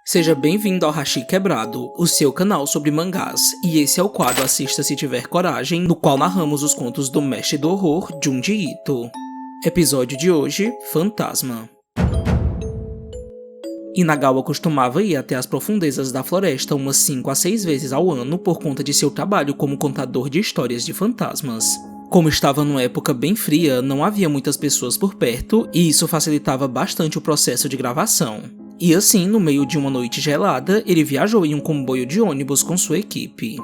Seja bem-vindo ao Hashi Quebrado, o seu canal sobre mangás, e esse é o quadro Assista Se Tiver Coragem, no qual narramos os contos do mestre do horror, Junji Ito. Episódio de hoje, Fantasma. Inagawa costumava ir até as profundezas da floresta umas 5 a 6 vezes ao ano por conta de seu trabalho como contador de histórias de fantasmas. Como estava numa época bem fria, não havia muitas pessoas por perto e isso facilitava bastante o processo de gravação. E assim, no meio de uma noite gelada, ele viajou em um comboio de ônibus com sua equipe.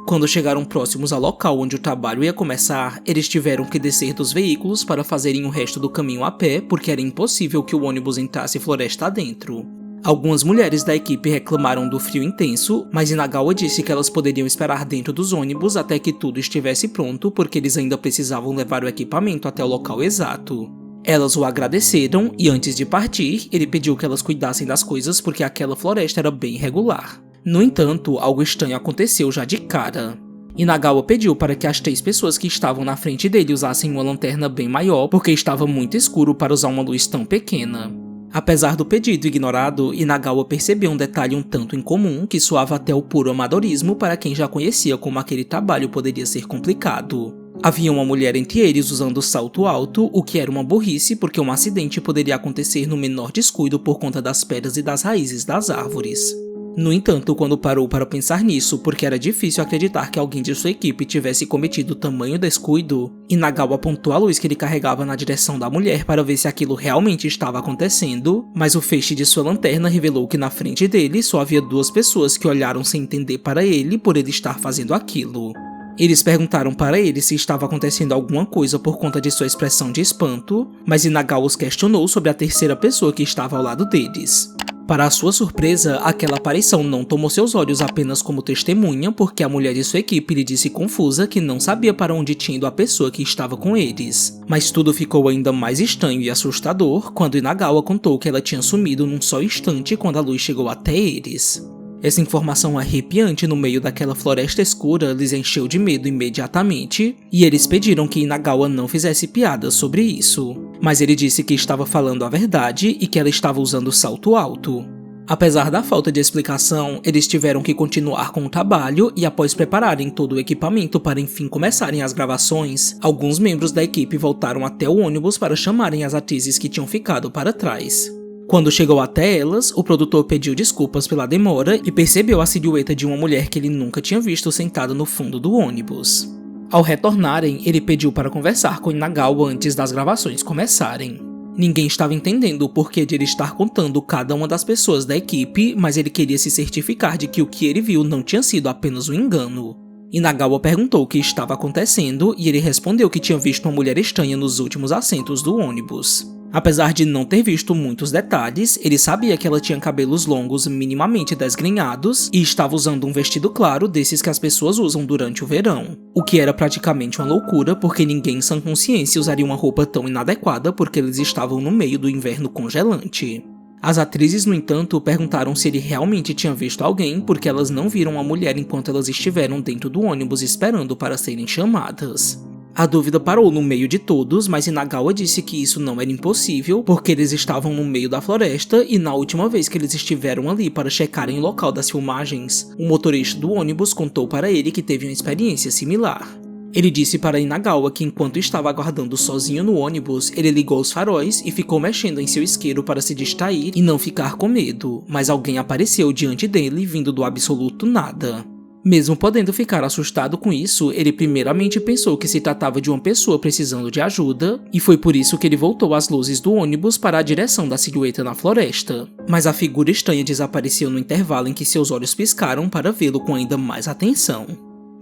Quando chegaram próximos ao local onde o trabalho ia começar, eles tiveram que descer dos veículos para fazerem o resto do caminho a pé, porque era impossível que o ônibus entrasse floresta adentro. Algumas mulheres da equipe reclamaram do frio intenso, mas Inagawa disse que elas poderiam esperar dentro dos ônibus até que tudo estivesse pronto, porque eles ainda precisavam levar o equipamento até o local exato. Elas o agradeceram e antes de partir, ele pediu que elas cuidassem das coisas porque aquela floresta era bem irregular. No entanto, algo estranho aconteceu já de cara. Inagawa pediu para que as 3 pessoas que estavam na frente dele usassem uma lanterna bem maior porque estava muito escuro para usar uma luz tão pequena. Apesar do pedido ignorado, Inagawa percebeu um detalhe um tanto incomum que soava até o puro amadorismo para quem já conhecia como aquele trabalho poderia ser complicado. Havia uma mulher entre eles usando salto alto, o que era uma burrice porque um acidente poderia acontecer no menor descuido por conta das pedras e das raízes das árvores. No entanto, quando parou para pensar nisso, porque era difícil acreditar que alguém de sua equipe tivesse cometido tamanho descuido, Inagawa apontou a luz que ele carregava na direção da mulher para ver se aquilo realmente estava acontecendo, mas o feixe de sua lanterna revelou que na frente dele só havia 2 pessoas que olharam sem entender para ele por ele estar fazendo aquilo. Eles perguntaram para ele se estava acontecendo alguma coisa por conta de sua expressão de espanto, mas Inagawa os questionou sobre a terceira pessoa que estava ao lado deles. Para a sua surpresa, aquela aparição não tomou seus olhos apenas como testemunha, porque a mulher de sua equipe lhe disse confusa que não sabia para onde tinha ido a pessoa que estava com eles. Mas tudo ficou ainda mais estranho e assustador quando Inagawa contou que ela tinha sumido num só instante quando a luz chegou até eles. Essa informação arrepiante no meio daquela floresta escura lhes encheu de medo imediatamente, e eles pediram que Inagawa não fizesse piadas sobre isso. Mas ele disse que estava falando a verdade e que ela estava usando salto alto. Apesar da falta de explicação, eles tiveram que continuar com o trabalho e após prepararem todo o equipamento para enfim começarem as gravações, alguns membros da equipe voltaram até o ônibus para chamarem as atrizes que tinham ficado para trás. Quando chegou até elas, o produtor pediu desculpas pela demora e percebeu a silhueta de uma mulher que ele nunca tinha visto sentada no fundo do ônibus. Ao retornarem, ele pediu para conversar com Inagawa antes das gravações começarem. Ninguém estava entendendo o porquê de ele estar contando cada uma das pessoas da equipe, mas ele queria se certificar de que o que ele viu não tinha sido apenas um engano. Inagawa perguntou o que estava acontecendo e ele respondeu que tinha visto uma mulher estranha nos últimos assentos do ônibus. Apesar de não ter visto muitos detalhes, ele sabia que ela tinha cabelos longos minimamente desgrenhados e estava usando um vestido claro desses que as pessoas usam durante o verão. O que era praticamente uma loucura porque ninguém em sã consciência usaria uma roupa tão inadequada porque eles estavam no meio do inverno congelante. As atrizes, no entanto, perguntaram se ele realmente tinha visto alguém porque elas não viram a mulher enquanto elas estiveram dentro do ônibus esperando para serem chamadas. A dúvida parou no meio de todos, mas Inagawa disse que isso não era impossível, porque eles estavam no meio da floresta e na última vez que eles estiveram ali para checarem o local das filmagens, o motorista do ônibus contou para ele que teve uma experiência similar. Ele disse para Inagawa que enquanto estava aguardando sozinho no ônibus, ele ligou os faróis e ficou mexendo em seu isqueiro para se distrair e não ficar com medo, mas alguém apareceu diante dele vindo do absoluto nada. Mesmo podendo ficar assustado com isso, ele primeiramente pensou que se tratava de uma pessoa precisando de ajuda, e foi por isso que ele voltou as luzes do ônibus para a direção da silhueta na floresta. Mas a figura estranha desapareceu no intervalo em que seus olhos piscaram para vê-lo com ainda mais atenção.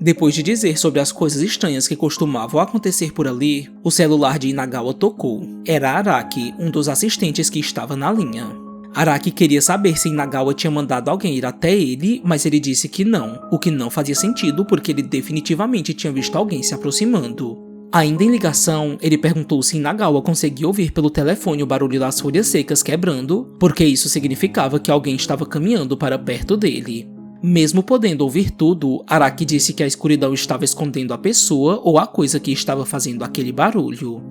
Depois de dizer sobre as coisas estranhas que costumavam acontecer por ali, o celular de Inagawa tocou. Era Araki, um dos assistentes que estava na linha. Araki queria saber se Inagawa tinha mandado alguém ir até ele, mas ele disse que não, o que não fazia sentido porque ele definitivamente tinha visto alguém se aproximando. Ainda em ligação, ele perguntou se Inagawa conseguia ouvir pelo telefone o barulho das folhas secas quebrando, porque isso significava que alguém estava caminhando para perto dele. Mesmo podendo ouvir tudo, Araki disse que a escuridão estava escondendo a pessoa ou a coisa que estava fazendo aquele barulho.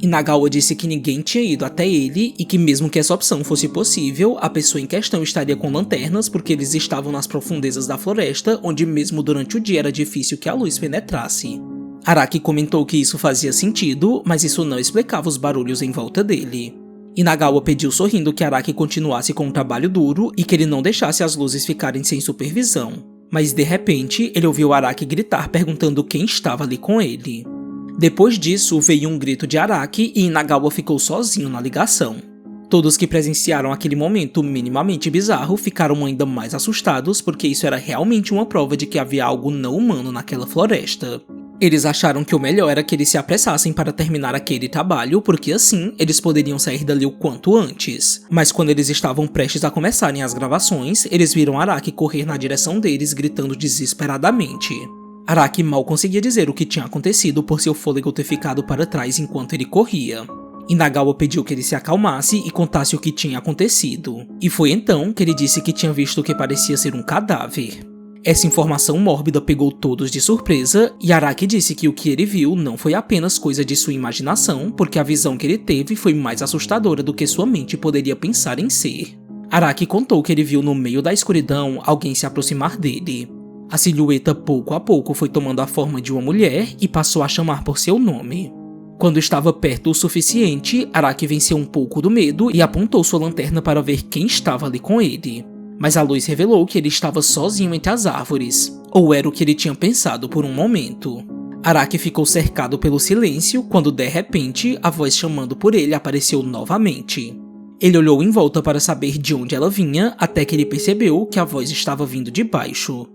Inagawa disse que ninguém tinha ido até ele e que mesmo que essa opção fosse possível, a pessoa em questão estaria com lanternas porque eles estavam nas profundezas da floresta, onde mesmo durante o dia era difícil que a luz penetrasse. Araki comentou que isso fazia sentido, mas isso não explicava os barulhos em volta dele. Inagawa pediu sorrindo que Araki continuasse com o trabalho duro e que ele não deixasse as luzes ficarem sem supervisão. Mas de repente, ele ouviu Araki gritar perguntando quem estava ali com ele. Depois disso, veio um grito de Araki e Inagawa ficou sozinho na ligação. Todos que presenciaram aquele momento minimamente bizarro ficaram ainda mais assustados porque isso era realmente uma prova de que havia algo não humano naquela floresta. Eles acharam que o melhor era que eles se apressassem para terminar aquele trabalho, porque assim eles poderiam sair dali o quanto antes. Mas quando eles estavam prestes a começarem as gravações, eles viram Araki correr na direção deles gritando desesperadamente. Araki mal conseguia dizer o que tinha acontecido por seu fôlego ter ficado para trás enquanto ele corria. Inagawa pediu que ele se acalmasse e contasse o que tinha acontecido. E foi então que ele disse que tinha visto o que parecia ser um cadáver. Essa informação mórbida pegou todos de surpresa, e Araki disse que o que ele viu não foi apenas coisa de sua imaginação, porque a visão que ele teve foi mais assustadora do que sua mente poderia pensar em ser. Araki contou que ele viu no meio da escuridão alguém se aproximar dele. A silhueta pouco a pouco foi tomando a forma de uma mulher e passou a chamar por seu nome. Quando estava perto o suficiente, Araki venceu um pouco do medo e apontou sua lanterna para ver quem estava ali com ele. Mas a luz revelou que ele estava sozinho entre as árvores, ou era o que ele tinha pensado por um momento. Araki ficou cercado pelo silêncio quando de repente a voz chamando por ele apareceu novamente. Ele olhou em volta para saber de onde ela vinha até que ele percebeu que a voz estava vindo de baixo.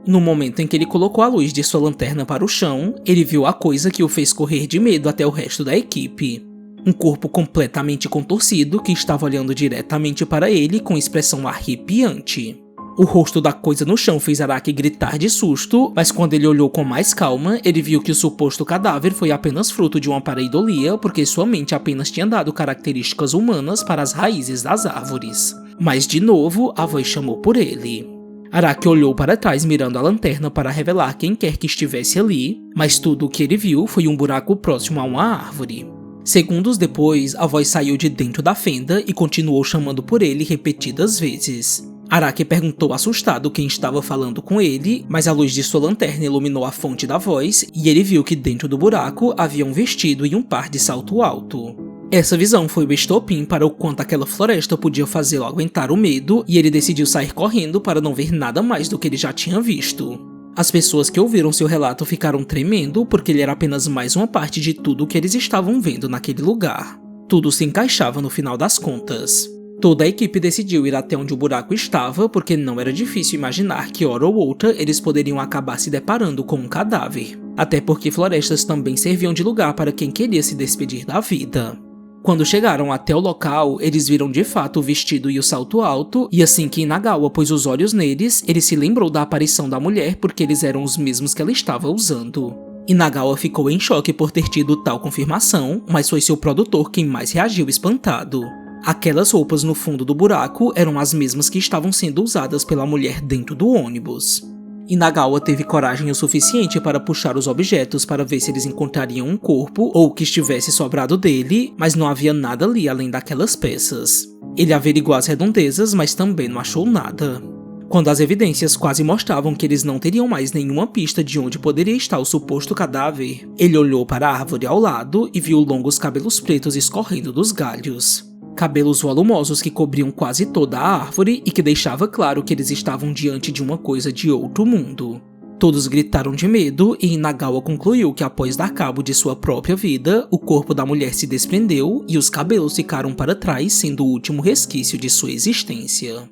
No momento em que ele colocou a luz de sua lanterna para o chão, ele viu a coisa que o fez correr de medo até o resto da equipe. Um corpo completamente contorcido que estava olhando diretamente para ele com expressão arrepiante. O rosto da coisa no chão fez Araki gritar de susto, mas quando ele olhou com mais calma, ele viu que o suposto cadáver foi apenas fruto de uma pareidolia, porque sua mente apenas tinha dado características humanas para as raízes das árvores. Mas de novo, a voz chamou por ele. Araki olhou para trás mirando a lanterna para revelar quem quer que estivesse ali, mas tudo o que ele viu foi um buraco próximo a uma árvore. Segundos depois, a voz saiu de dentro da fenda e continuou chamando por ele repetidas vezes. Araki perguntou assustado quem estava falando com ele, mas a luz de sua lanterna iluminou a fonte da voz e ele viu que dentro do buraco havia um vestido e um par de salto alto. Essa visão foi o estopim para o quanto aquela floresta podia fazê-lo aguentar o medo e ele decidiu sair correndo para não ver nada mais do que ele já tinha visto. As pessoas que ouviram seu relato ficaram tremendo porque ele era apenas mais uma parte de tudo o que eles estavam vendo naquele lugar. Tudo se encaixava no final das contas. Toda a equipe decidiu ir até onde o buraco estava porque não era difícil imaginar que hora ou outra eles poderiam acabar se deparando com um cadáver. Até porque florestas também serviam de lugar para quem queria se despedir da vida. Quando chegaram até o local, eles viram de fato o vestido e o salto alto, e assim que Inagawa pôs os olhos neles, ele se lembrou da aparição da mulher porque eles eram os mesmos que ela estava usando. Inagawa ficou em choque por ter tido tal confirmação, mas foi seu produtor quem mais reagiu espantado. Aquelas roupas no fundo do buraco eram as mesmas que estavam sendo usadas pela mulher dentro do ônibus. Inagawa teve coragem o suficiente para puxar os objetos para ver se eles encontrariam um corpo ou o que estivesse sobrado dele, mas não havia nada ali além daquelas peças. Ele averiguou as redondezas, mas também não achou nada. Quando as evidências quase mostravam que eles não teriam mais nenhuma pista de onde poderia estar o suposto cadáver, ele olhou para a árvore ao lado e viu longos cabelos pretos escorrendo dos galhos. Cabelos volumosos que cobriam quase toda a árvore e que deixava claro que eles estavam diante de uma coisa de outro mundo. Todos gritaram de medo e Inagawa concluiu que após dar cabo de sua própria vida, o corpo da mulher se desprendeu e os cabelos ficaram para trás, sendo o último resquício de sua existência.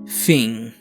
Fim.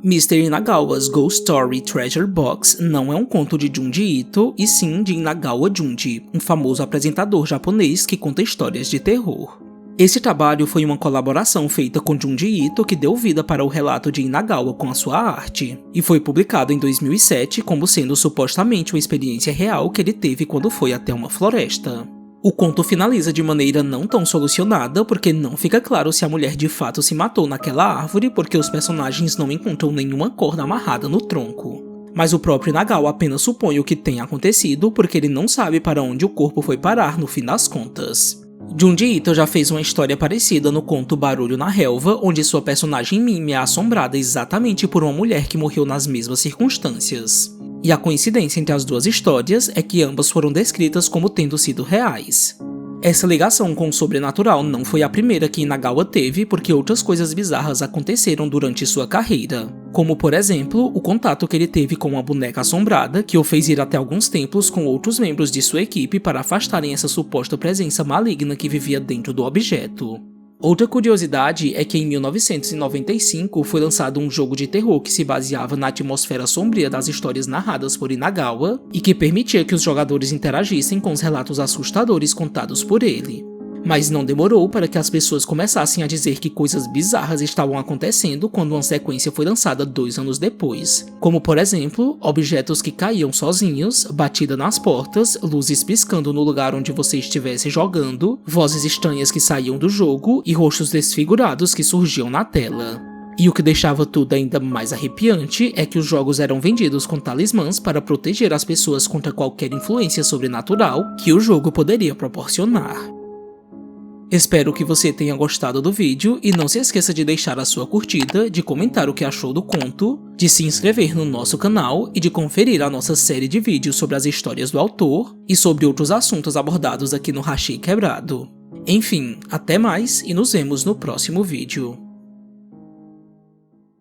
Mr. Inagawa's Ghost Story Treasure Box não é um conto de Junji Ito, e sim de Inagawa Junji, um famoso apresentador japonês que conta histórias de terror. Esse trabalho foi uma colaboração feita com Junji Ito que deu vida para o relato de Inagawa com a sua arte, e foi publicado em 2007 como sendo supostamente uma experiência real que ele teve quando foi até uma floresta. O conto finaliza de maneira não tão solucionada porque não fica claro se a mulher de fato se matou naquela árvore porque os personagens não encontram nenhuma corda amarrada no tronco. Mas o próprio Nagao apenas supõe o que tem acontecido porque ele não sabe para onde o corpo foi parar no fim das contas. Junji Ito já fez uma história parecida no conto Barulho na Relva, onde sua personagem Mimi é assombrada exatamente por uma mulher que morreu nas mesmas circunstâncias. E a coincidência entre as duas histórias é que ambas foram descritas como tendo sido reais. Essa ligação com o sobrenatural não foi a primeira que Inagawa teve, porque outras coisas bizarras aconteceram durante sua carreira. Como, por exemplo, o contato que ele teve com uma boneca assombrada, que o fez ir até alguns templos com outros membros de sua equipe para afastarem essa suposta presença maligna que vivia dentro do objeto. Outra curiosidade é que em 1995 foi lançado um jogo de terror que se baseava na atmosfera sombria das histórias narradas por Inagawa e que permitia que os jogadores interagissem com os relatos assustadores contados por ele. Mas não demorou para que as pessoas começassem a dizer que coisas bizarras estavam acontecendo quando uma sequência foi lançada 2 anos depois. Como, por exemplo, objetos que caíam sozinhos, batida nas portas, luzes piscando no lugar onde você estivesse jogando, vozes estranhas que saíam do jogo e rostos desfigurados que surgiam na tela. E o que deixava tudo ainda mais arrepiante é que os jogos eram vendidos com talismãs para proteger as pessoas contra qualquer influência sobrenatural que o jogo poderia proporcionar. Espero que você tenha gostado do vídeo e não se esqueça de deixar a sua curtida, de comentar o que achou do conto, de se inscrever no nosso canal e de conferir a nossa série de vídeos sobre as histórias do autor e sobre outros assuntos abordados aqui no Hashi Quebrado. Enfim, até mais e nos vemos no próximo vídeo.